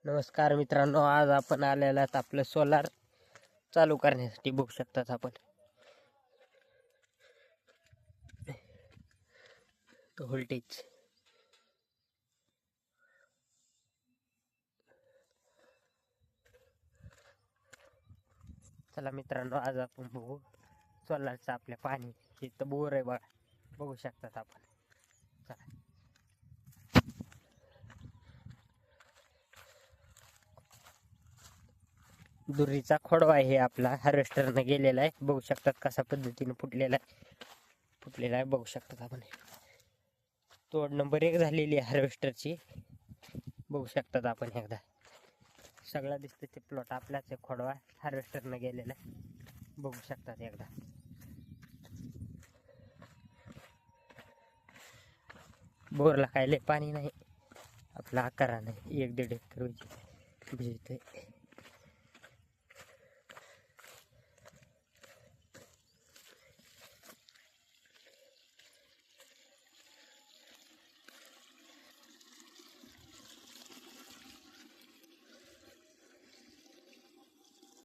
नमस्कार मित्रांनो, आज आपण आलेला आपलं सोलार चालू करण्यासाठी बघू शकतात आपण व्होल्टेज. चला मित्रांनो, आज आपण बघू सोलारचं आपल्या पाणी. हे तर बोर आहे बघा, बघू शकतात आपण. चला दुरीचा खोडवा आहे आपला, हार्वेस्टरनं गेलेला आहे. बघू शकतात कशा पद्धतीने फुटलेला आहे बघू शकतात आपण. तोड नंबर 1 झालेली आहे हार्वेस्टरची, बघू शकतात आपण. एकदा सगळा दिसतं ते प्लॉट आपल्याच खोडवा हार्वेस्टरनं गेलेला आहे, बघू शकतात. एकदा बोरला काय लय पाणी नाही, आपला आकाराने 1-1.5 एकर भिजते.